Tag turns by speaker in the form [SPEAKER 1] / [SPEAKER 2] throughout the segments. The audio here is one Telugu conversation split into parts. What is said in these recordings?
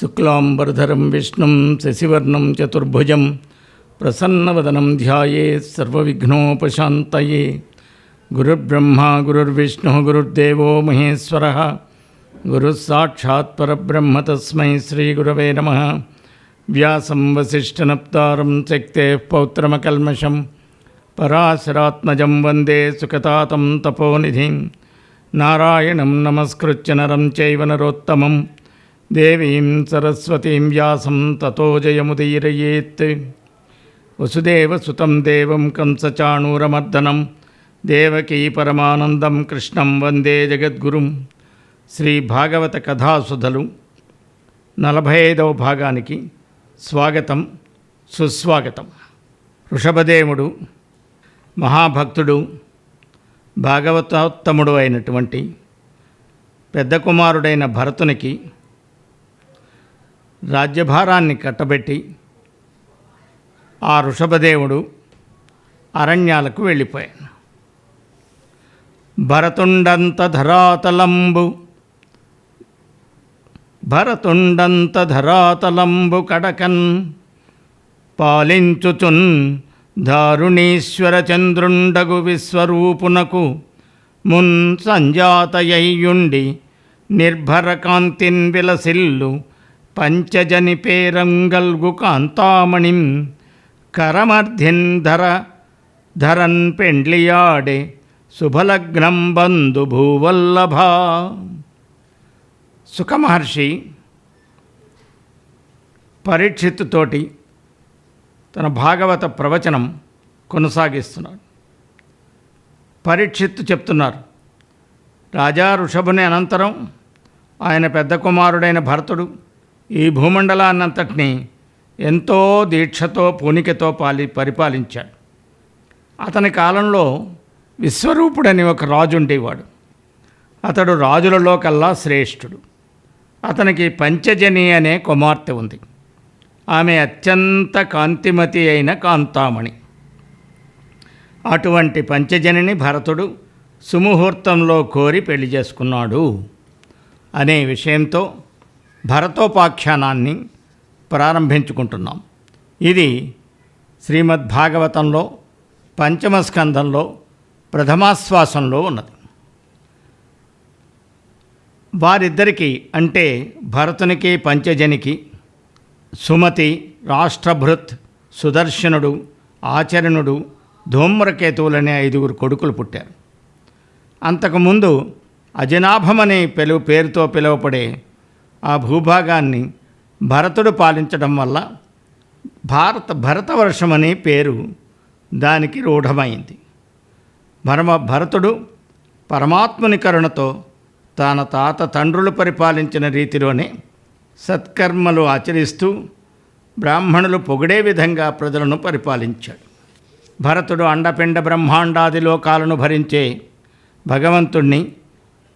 [SPEAKER 1] శుక్లాంబరధరం విష్ణుం శశివర్ణం చతుర్భుజం ప్రసన్నవదనం ధ్యాయేత్ సర్వవిఘ్నోపశాంతయే. గురుర్బ్రహ్మా గురుర్విష్ణుః గురుర్దేవో మహేశ్వరః గురుస్సాక్షాత్ పరబ్రహ్మ తస్మై శ్రీగురవే నమః. వ్యాసం వసిష్ఠనప్తారం శక్తేః పౌత్రమకల్మషం పరాశరాత్మజం వందే సుఖతాతం తపోనిధిం. నారాయణం నమస్కృత్య నరం చైవ నరోత్తమం దేవీం సరస్వతీం వ్యాసం తతో జయముదీరయేత్. వసుదేవసుతం దేవం కంసచాణూరమర్దనం దేవకీ పరమానందం కృష్ణం వందే జగద్గురుం. శ్రీ భాగవత కథాసుధలు 45వ భాగానికి స్వాగతం సుస్వాగతం. ఋషభదేవుడు మహాభక్తుడు భాగవతోత్తముడు అయినటువంటి పెద్ద కుమారుడైన భరతునికి రాజ్యభారాన్ని కట్టబెట్టి ఆ ఋషభదేవుడు అరణ్యాలకు వెళ్ళిపోయాడు. భరతుండంత ధరాతలంబు కడకన్ పాలించుచున్ దారుణీశ్వర చంద్రుండగు విశ్వరూపునకు మున్ సంజాతయ్యుండి నిర్భర కాంతిన్ విలసిల్లు పంచజని పేరంగల్గు కాంతామణిం కరమర్ధిన్ ధరన్ పెండ్లియాడే శుభలగ్నం బంధు భూవల్లభ. సుఖమహర్షి పరీక్షిత్తుతోటి తన భాగవత ప్రవచనం కొనసాగిస్తున్నాడు. పరీక్షిత్తు చెప్తున్నారు, రాజా ఋషభుని అనంతరం ఆయన పెద్ద కుమారుడైన భరతుడు ఈ భూమండలాన్నంతటినీ ఎంతో దీక్షతో పూనికతో పరిపాలించాడు. అతని కాలంలో విశ్వరూపుడని ఒక రాజు ఉండేవాడు. అతడు రాజులలో కల్లా శ్రేష్ఠుడు. అతనికి పంచజని అనే కుమార్తె ఉంది. ఆమె అత్యంత కాంతిమతి అయిన కాంతామణి. అటువంటి పంచజనిని భరతుడు సుముహూర్తంలో కోరి పెళ్లి చేసుకున్నాడు అనే విషయంతో భరతోపాఖ్యానాన్ని ప్రారంభించుకుంటున్నాం. ఇది శ్రీమద్భాగవతంలో పంచమ స్కంధంలో ప్రథమాశ్వాసంలో ఉన్నది. వారిద్దరికీ అంటే భరతునికి పంచజనికి సుమతి, రాష్ట్రభృత్, సుదర్శనుడు, ఆచరణుడు, ధూమ్రకేతువులనే 5 కొడుకులు పుట్టారు. అంతకుముందు అజనాభమనే పేరుతో పిలువపడే ఆ భూభాగాన్ని భరతుడు పాలించడం వల్ల భరతవర్షమనే పేరు దానికి రూఢమైంది. భరతుడు పరమాత్ముని కరుణతో తన తాత తండ్రులు పరిపాలించిన రీతిలోనే సత్కర్మలు ఆచరిస్తూ బ్రాహ్మణులు పొగిడే విధంగా ప్రజలను పరిపాలించాడు. భరతుడు అండపిండ బ్రహ్మాండాది లోకాలను భరించే భగవంతుణ్ణి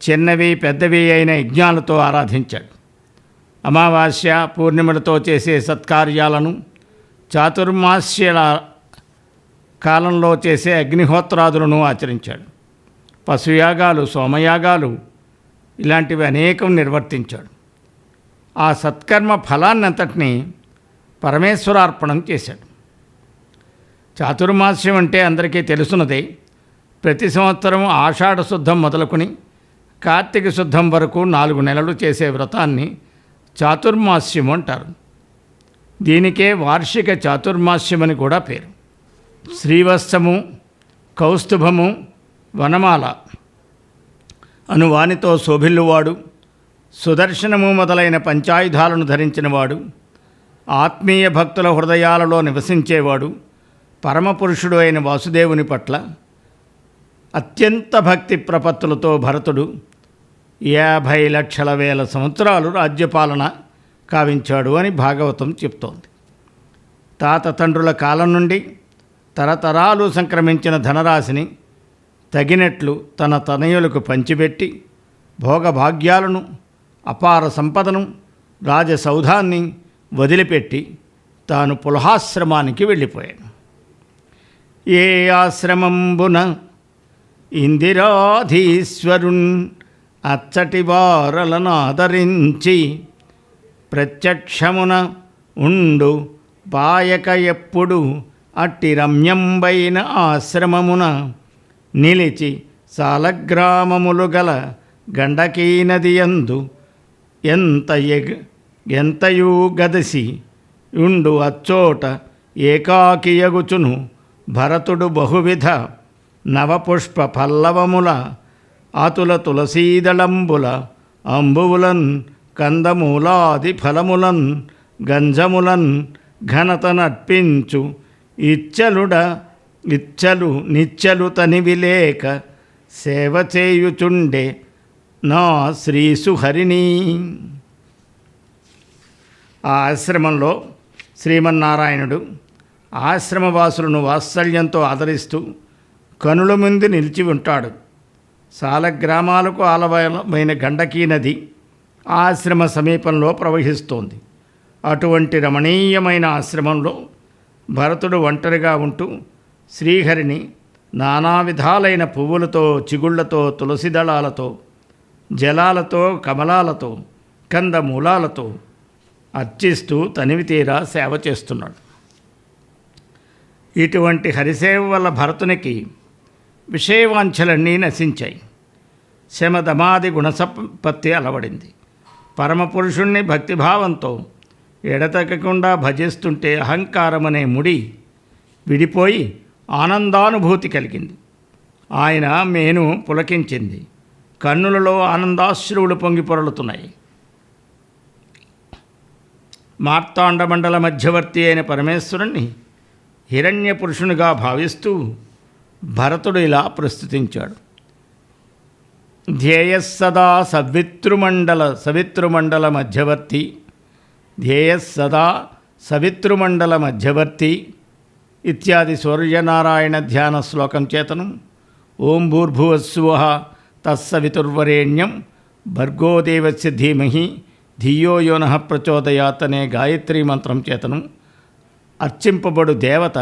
[SPEAKER 1] చిన్నవి పెద్దవి అయిన యజ్ఞాలతో ఆరాధించాడు. అమావాస్య పూర్ణిమలతో చేసే సత్కార్యాలను, చాతుర్మాస్యాల కాలంలో చేసే అగ్నిహోత్రాదులను ఆచరించాడు. పశుయాగాలు, సోమయాగాలు ఇలాంటివి అనేకం నిర్వర్తించాడు. ఆ సత్కర్మ ఫలాన్నంతటినీ పరమేశ్వరార్పణం చేశాడు. చాతుర్మాస్యం అంటే అందరికీ తెలుసున్నదే. ప్రతి సంవత్సరం ఆషాఢ శుద్ధం మొదలుకొని కార్తీక శుద్ధం వరకు 4 నెలలు చేసే వ్రతాన్ని చాతుర్మాస్యం అంటారు. దీనికే వార్షిక చాతుర్మాస్యమని కూడా పేరు. శ్రీవత్సము, కౌస్తుభము, వనమాల అను వానితో శోభిల్లువాడు, సుదర్శనము మొదలైన పంచాయుధాలను ధరించినవాడు, ఆత్మీయ భక్తుల హృదయాలలో నివసించేవాడు, పరమపురుషుడు అయిన వాసుదేవుని పట్ల అత్యంత భక్తి ప్రపత్తులతో భరతుడు 50 లక్షల వేల సంవత్సరాలు రాజ్యపాలన కావించాడు అని భాగవతం చెప్తోంది. తాత తండ్రుల కాలం నుండి తరతరాలు సంక్రమించిన ధనరాశిని తగినట్లు తన తనయులకు పంచిపెట్టి భోగభాగ్యాలను, అపార సంపదను, రాజసౌధాన్ని వదిలిపెట్టి తాను పులహాశ్రమానికి వెళ్ళిపోయాడు. ఏ ఆశ్రమంబున ఇందిరాధీశ్వరున్ అచ్చటి వారలను ఆదరించి ప్రత్యక్షమున ఉండు పాయక ఎప్పుడు అట్టి రమ్యంబైన ఆశ్రమమున నిలిచి సాలగ్రామములు గల గండకీ నది యందు ఎంతయు గదసి ఉండు అచ్చోట ఏకాకియగుచును భరతుడు బహువిధ నవపుష్ప పల్లవముల ఆతుల తులసీదళంబుల అంబువులన్ కందమూలాది ఫలములన్ గంజములన్ ఘనతనర్పించు ఇచ్చలు నిచ్చలు తనివిలేక సేవ చేయుచుండే నా శ్రీసుహరిణి. ఆ ఆశ్రమంలో శ్రీమన్నారాయణుడు ఆశ్రమవాసులను వాత్సల్యంతో ఆదరిస్తూ కనుల ముందు నిలిచి ఉంటాడు. సాలగ్రామాలకు ఆలవమైన గండకీ నది ఆశ్రమ సమీపంలో ప్రవహిస్తోంది. అటువంటి రమణీయమైన ఆశ్రమంలో భరతుడు ఒంటరిగా ఉంటూ శ్రీహరిని నానా విధాలైన పువ్వులతో, చిగుళ్లతో, తులసి దళాలతో, జలాలతో, కమలాలతో, కందమూలాలతో అర్చిస్తూ తనివితీరా సేవ చేస్తున్నాడు. ఇటువంటి హరిసేవ వల్ల భరతునికి విషయవాంఛలన్నీ నశించాయి. శమదమాది గుణసంపత్తి అలవడింది. పరమపురుషుణ్ణి భక్తిభావంతో ఎడతెగకుండా భజిస్తుంటే అహంకారమనే ముడి విడిపోయి ఆనందానుభూతి కలిగింది. ఆయన మేను పులకించింది. కన్నులలో ఆనందాశ్రువులు పొంగి పొరలుతున్నాయి. మార్తాండ మండల మధ్యవర్తి అయిన పరమేశ్వరుణ్ణి హిరణ్య పురుషునిగా భావిస్తూ భరతుడు ఇలా ప్రస్తుతించాడు. ధ్యేయస్సదా సవితృమండల మధ్యవర్తి, ధ్యేయస్సదా సవితృమండల మధ్యవర్తి ఇత్యాది సూర్యనారాయణ ధ్యాన శ్లోకం చేతను ఓం భూర్భువస్సువః తత్సవితుర్వరేణ్యం భర్గోదేవస్య ధీమహి ధియో యో నః ప్రచోదయాత్ అనే గాయత్రీ మంత్రం చేతను అర్చింపబడు దేవత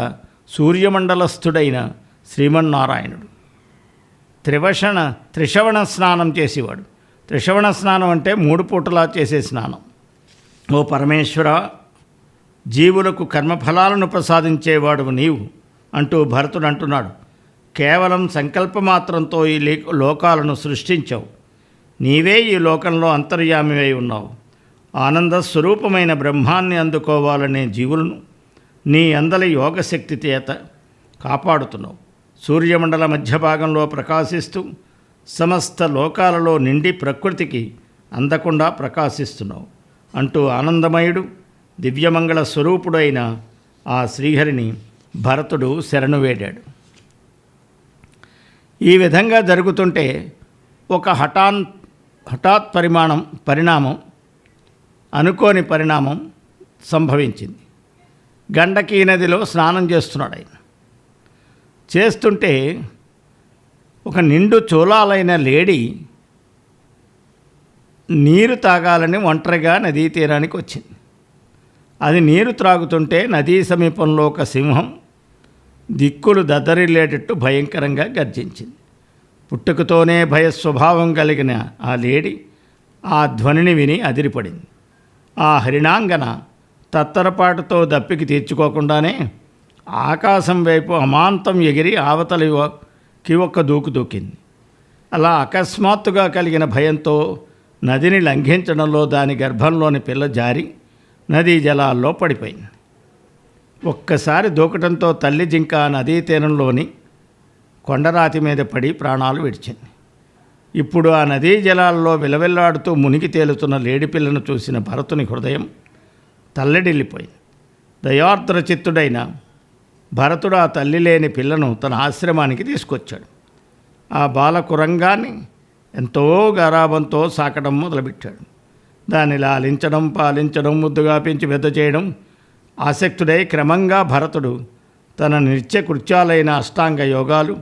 [SPEAKER 1] సూర్యమండలస్థుడైన శ్రీమన్నారాయణుడు. త్రిశ్రవణ స్నానం చేసేవాడు. త్రిశ్రవణ స్నానం అంటే 3 పూటలా చేసే స్నానం. ఓ పరమేశ్వర, జీవులకు కర్మఫలాలను ప్రసాదించేవాడు నీవు అంటూ భరతుడు అంటున్నాడు. కేవలం సంకల్పమాత్రంతో ఈ లోకాలను సృష్టించావు. నీవే ఈ లోకంలో అంతర్యామివై ఉన్నావు. ఆనంద స్వరూపమైన బ్రహ్మాన్ని అందుకోవాలనే జీవులను నీ అందలి యోగశక్తి చేత కాపాడుతున్నావు. సూర్యమండల మధ్య భాగంలో ప్రకాశిస్తూ సమస్త లోకాలలో నిండి ప్రకృతికి అందకుండా ప్రకాశిస్తున్నావు అంటూ ఆనందమయుడు దివ్యమంగళ స్వరూపుడైన ఆ శ్రీహరిని భరతుడు శరణు వేడాడు. ఈ విధంగా జరుగుతుంటే ఒక హఠాత్ పరిణామం అనుకోని పరిణామం సంభవించింది. గండకీ నదిలో స్నానం చేస్తున్నాడు ఆయన. చేస్తుంటే ఒక నిండు చూలాలైన లేడీ నీరు తాగాలని ఒంటరిగా నదీ తీరానికి వచ్చింది. అది నీరు త్రాగుతుంటే నదీ సమీపంలో ఒక సింహం దిక్కులు దద్దరిల్లేటట్టు భయంకరంగా గర్జించింది. పుట్టుకతోనే భయ స్వభావం కలిగిన ఆ లేడీ ఆ ధ్వనిని విని అదిరిపడింది. ఆ హరిణాంగన తత్తరపాటుతో దప్పికి తీర్చుకోకుండానే ఆకాశం వైపు అమాంతం ఎగిరి ఆవతలికి ఒక్క దూకు దూకింది. అలా అకస్మాత్తుగా కలిగిన భయంతో నదిని లంఘించడంలో దాని గర్భంలోని పిల్ల జారి నదీ జలాల్లో పడిపోయింది. ఒక్కసారి దూకటంతో తల్లి జింక నదీ తీరంలోని కొండరాతి మీద పడి ప్రాణాలు విడిచింది. ఇప్పుడు ఆ నదీ జలాల్లో విలవిల్లాడుతూ మునిగి తేలుతున్న లేడిపిల్లను చూసిన భరతుని హృదయం తల్లడిల్లిపోయింది. దయార్ద్ర చిత్తుడైన భరతుడు ఆ తల్లి లేని పిల్లను తన ఆశ్రమానికి తీసుకొచ్చాడు. ఆ బాలకురంగాన్ని ఎంతో గారాబంతో సాకడం మొదలుపెట్టాడు. దాన్ని లాలించడం, పాలించడం, ముద్దుగా పెంచి పెద్ద చేయడం ఆసక్తుడై క్రమంగా భరతుడు తన నిత్య కృత్యాలైన అష్టాంగ యోగాలు,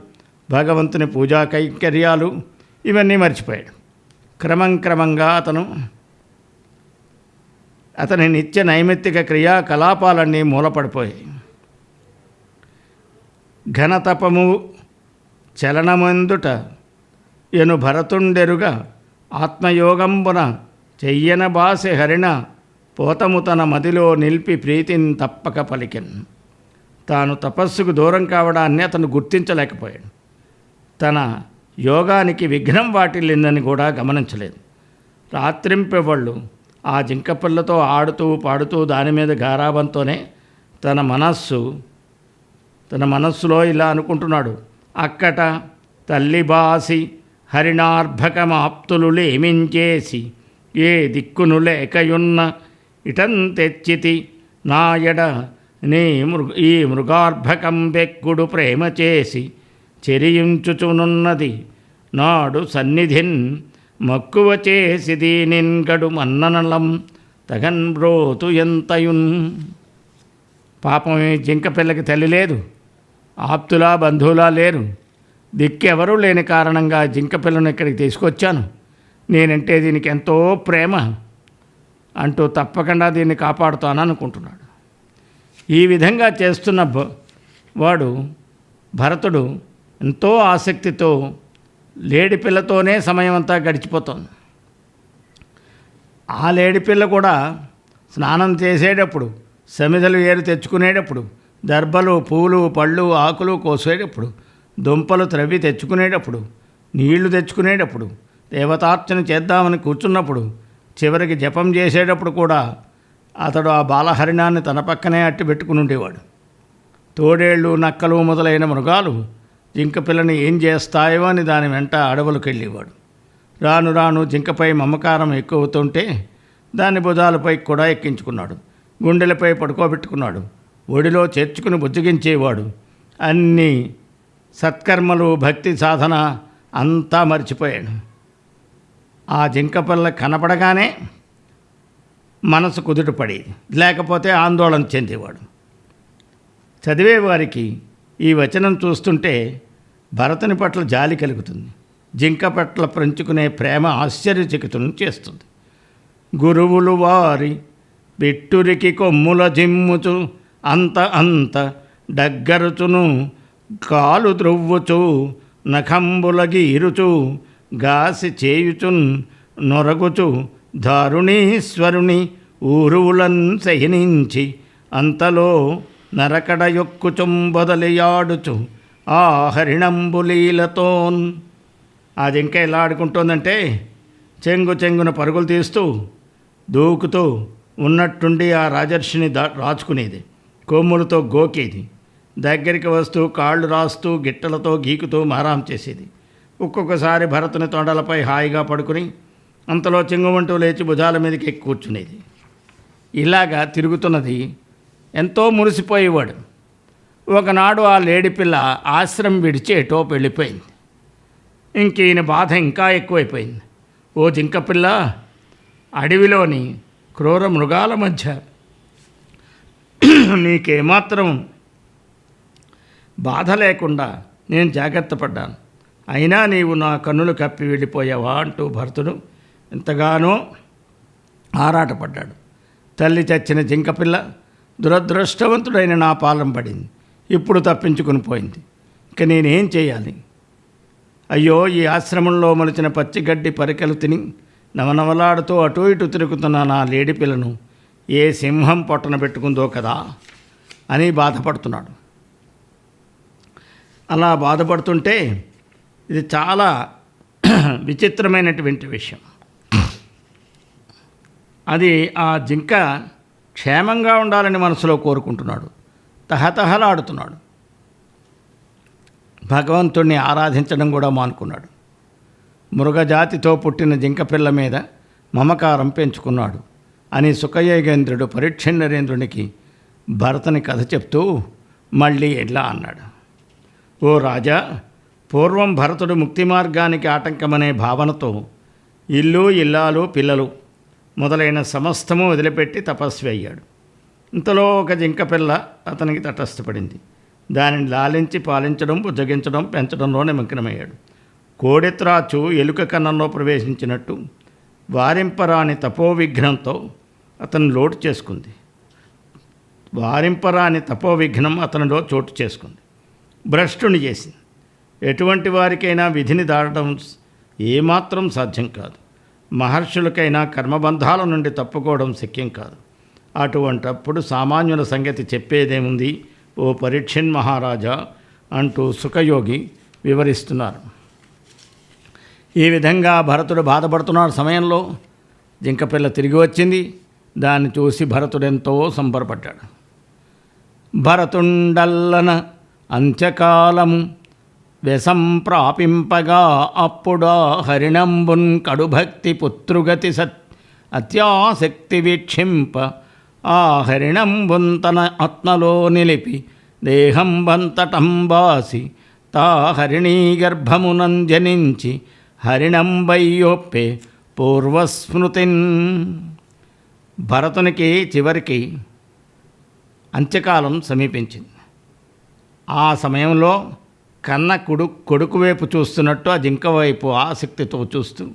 [SPEAKER 1] భగవంతుని పూజా కైంకర్యాలు ఇవన్నీ మర్చిపోయాడు. క్రమంగా అతని నిత్య నైమిత్తిక క్రియాకలాపాలన్నీ మూలపడిపోయాయి. ఘనతపము చలనమందుట ఎను భరతుండెరుగా ఆత్మయోగంబున చెయ్యన బాసె హరిణ పోతము తన మదిలో నిలిపి ప్రీతిని తప్పక పలికెన్. తాను తపస్సుకు దూరం కావడాన్ని అతను గుర్తించలేకపోయాడు. తన యోగానికి విఘ్నం వాటిల్లిందని కూడా గమనించలేదు. రాత్రింపెవళ్ళు ఆ జింకపిల్లతో ఆడుతూ పాడుతూ దాని మీద గారాబంతోనే తన మనస్సులో ఇలా అనుకుంటున్నాడు. అక్కట తల్లిబాసి హరిణార్భకమాప్తులు లేమించేసి ఏ దిక్కును లేకయున్న ఇటం తెచ్చితి నాయడ ఈ మృగార్భకం బెక్కుడు ప్రేమ చేసి చెరియించుచునున్నది నాడు సన్నిధిన్ మక్కువ చేసి దీనిన్గడు మన్ననలం తగన్ బ్రోతు ఎంతయున్. పాపం ఈ జింక పిల్లకి తల్లి లేదు, ఆప్తులా బంధువులా లేరు, దిక్కెవరూ లేని కారణంగా జింక పిల్లను ఇక్కడికి తీసుకొచ్చాను. నేనంటే దీనికి ఎంతో ప్రేమ అంటూ తప్పకుండా దీన్ని కాపాడుతాను అనుకుంటున్నాడు. ఈ విధంగా చేస్తున్న వాడు భరతుడు ఎంతో ఆసక్తితో లేడిపిల్లతోనే సమయం అంతా గడిచిపోతుంది. ఆ లేడిపిల్ల కూడా స్నానం చేసేటప్పుడు, సమిధలు ఏరు తెచ్చుకునేటప్పుడు, దర్భలు పూలు పళ్ళు ఆకులు కోసేటప్పుడు, దుంపలు త్రవ్వి తెచ్చుకునేటప్పుడు, నీళ్లు తెచ్చుకునేటప్పుడు, దేవతార్చన చేద్దామని కూర్చున్నప్పుడు, చివరికి జపం చేసేటప్పుడు కూడా అతడు ఆ బాలహరిణాన్ని తన పక్కనే అట్టి పెట్టుకుని ఉండేవాడు. తోడేళ్ళు నక్కలు మొదలైన మృగాలు జింక పిల్లని ఏం చేస్తాయో అని దాని వెంట అడవులకు వెళ్ళేవాడు. రాను రాను జింకపై మమకారం ఎక్కువవుతుంటే దాని భుజాలపై కూడా ఎక్కించుకున్నాడు. గుండెలపై పడుకోబెట్టుకున్నాడు. ఒడిలో చేర్చుకుని బుజ్జగించేవాడు. అన్ని సత్కర్మలు భక్తి సాధన అంతా మర్చిపోయాడు. ఆ జింకపిల్ల కనపడగానే మనసు కుదుటపడేది, లేకపోతే ఆందోళన చెందేవాడు. చదివేవారికి ఈ వచనం చూస్తుంటే భరతుని పట్ల జాలి కలుగుతుంది. జింక పట్ల పెంచుకునే ప్రేమ ఆశ్చర్యచకితులను చేస్తుంది. గురువులు వారి బిట్టురికి కొమ్ముల జిమ్ముచు అంత డగ్గరుచును కాలు త్రొవ్వుచు నఖంబుల గీరుచు గాసి చేయుచున్ నొరగుచు దారుణీశ్వరుని ఊరువులన్ సహినించి అంతలో నరకడ యొక్కుచుంబొదలియాడుచు ఆ హరిణంబులీలతోన్. అది ఇంకా ఎలా ఆడుకుంటోందంటే చెంగున పరుగులు తీస్తూ దూకుతూ ఉన్నట్టుండి ఆ రాజర్షిని రాచుకునేది, కొమ్ములతో గోకేది, దగ్గరికి వస్తూ కాళ్ళు రాస్తూ గిట్టలతో గీకుతూ మారాం చేసేది. ఒక్కొక్కసారి భరతుని తొండలపై హాయిగా పడుకుని అంతలో చెంగుమంటూ లేచి భుజాల మీదకి ఎక్కి కూర్చునేది. ఇలాగా తిరుగుతున్నది ఎంతో మురిసిపోయేవాడు. ఒకనాడు ఆ లేడిపిల్ల ఆశ్రమం విడిచి ఎటో వెళ్ళిపోయింది. ఇంక ఈయన బాధ ఇంకా ఎక్కువైపోయింది. ఓ జింకపిల్ల, అడవిలోని క్రూర మృగాల మధ్య నీకేమాత్రం బాధ లేకుండా నేను జాగ్రత్త పడ్డాను, అయినా నీవు నా కన్నులు కప్పి వెళ్ళిపోయావా అంటూ భరతుడు ఎంతగానో ఆరాటపడ్డాడు. తల్లి చచ్చిన జింకపిల్ల దురదృష్టవంతుడైన నా పాలన పడింది, ఇప్పుడు తప్పించుకుని పోయింది. ఇక నేనేం చేయాలి? అయ్యో, ఈ ఆశ్రమంలో మొలిచిన పచ్చిగడ్డి పరికలు తిని నవనవలాడుతూ అటూ ఇటు తిరుగుతున్న నా లేడిపిల్లను ఏ సింహం పొట్టన పెట్టుకుందో కదా అని బాధపడుతున్నాడు. అలా బాధపడుతుంటే ఇది చాలా విచిత్రమైనటువంటి విషయం. అది ఆ జింక క్షేమంగా ఉండాలని మనసులో కోరుకుంటున్నాడు, తహతహలాడుతున్నాడు. భగవంతుణ్ణి ఆరాధించడం కూడా మానుకున్నాడు. మృగజాతితో పుట్టిన జింకపిల్ల మీద మమకారం పెంచుకున్నాడు అని సుఖయోగేంద్రుడు పరీక్షిన్నరేంద్రునికి భరతుని కథ చెప్తూ మళ్ళీ ఇలా అన్నాడు. ఓ రాజా, పూర్వం భరతుడు ముక్తి మార్గానికి ఆటంకమనే భావనతో ఇల్లు ఇల్లాలు పిల్లలు మొదలైన సమస్తము వదిలిపెట్టి తపస్వి అయ్యాడు. ఇంతలో ఒక జింకపిల్ల అతనికి తటస్థపడింది. దానిని లాలించి పాలించడం, బుజ్జగించడం, పెంచడంలో నిమగ్నమయ్యాడు. కోడెత్రాచు ఎలుక కన్నంలో ప్రవేశించినట్టు వారింపరాని తపోవిఘ్నంతో అతను లోటు చేసుకుంది. వారింపరాని తపోవిఘ్నం అతనిలో చోటు చేసుకుంది, భ్రష్టుని చేసింది. ఎటువంటి వారికైనా విధిని దాటడం ఏమాత్రం సాధ్యం కాదు. మహర్షులకైనా కర్మబంధాల నుండి తప్పుకోవడం శక్యం కాదు. అటువంటప్పుడు సామాన్యుల సంగతి చెప్పేదేముంది ఓ పరీక్షణ్ మహారాజా అంటూ సుఖయోగి వివరిస్తున్నారు. ఈ విధంగా భరతుడు బాధపడుతున్న సమయంలో జింకపిల్ల తిరిగి వచ్చింది. దాన్ని చూసి భరతుడెంతో సంబరపడ్డాడు. భరతుండల్లన అంత్యకాలము వ్యసంప్రాపింపగా అప్పుడా హరిణంబున్ కడుభక్తి పుత్రుగతి అత్యాసక్తి వీక్షింప ఆ హరిణంబున్ తన ఆత్మలో నిలిపి దేహంబంతటంబాసి తా హరిణీ గర్భమునం జనించి హరిణంబయ్యొప్పే పూర్వస్మృతిన్. భరతునికి చివరికి అంత్యకాలం సమీపించింది. ఆ సమయంలో కన్న కొడుకు వైపు చూస్తున్నట్టు ఆ జింక వైపు ఆసక్తితో చూస్తూ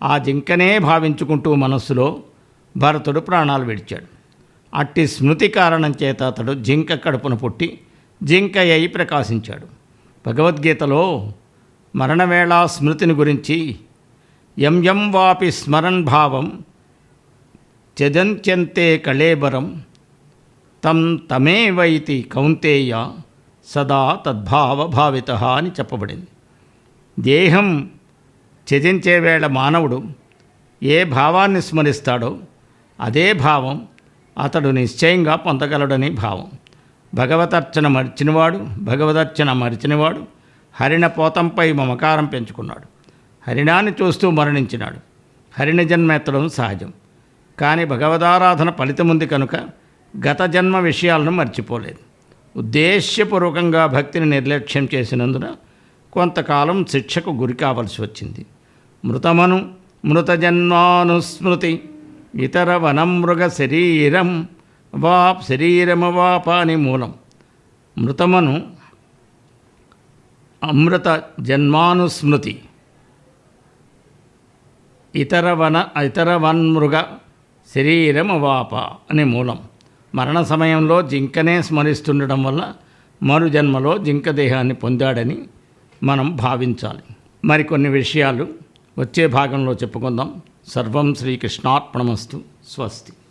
[SPEAKER 1] ఆ జింకనే భావించుకుంటూ మనస్సులో భరతుడు ప్రాణాలు విడిచాడు. అట్టి స్మృతి కారణం చేత అతడు జింక కడుపున పుట్టి జింక అయి ప్రకాశించాడు. భగవద్గీతలో మరణవేళా స్మృతిని గురించి యం వాపి స్మరన్ భావం త్యజంత్యంతే కళేబరం తం తమేవైతి కౌంతేయ సదా తద్భావభావిత అని చెప్పబడింది. దేహం త్యజించే వేళ మానవుడు ఏ భావాన్ని స్మరిస్తాడో అదే భావం అతడు నిశ్చయంగా పొందగలడని భావం. భగవదర్చన మరిచినవాడు హరిణ పోతంపై మమకారం పెంచుకున్నాడు. హరిణాన్ని చూస్తూ మరణించినాడు. హరిణ జన్మ ఎత్తడం సహజం. కానీ భగవదారాధన ఫలితముంది కనుక గత జన్మ విషయాలను మర్చిపోలేదు. ఉద్దేశ్యపూర్వకంగా భక్తిని నిర్లక్ష్యం చేసినందున కొంతకాలం శిక్షకు గురి కావలసి వచ్చింది. మృతజన్మానుస్మృతి ఇతర వనమృగ శరీరమవాప అని మూలం. మృతమను అమృత జన్మానుస్మృతి ఇతర వన్మృగ శరీరమవాప అనే మూలం. మరణ సమయంలో జింకనే స్మరిస్తుండడం వల్ల మరు జన్మలో జింక దేహాన్ని పొందాడని మనం భావించాలి. మరికొన్ని విషయాలు వచ్చే భాగంలో చెప్పుకుందాం. సర్వం శ్రీకృష్ణార్పణమస్తు. స్వస్తి.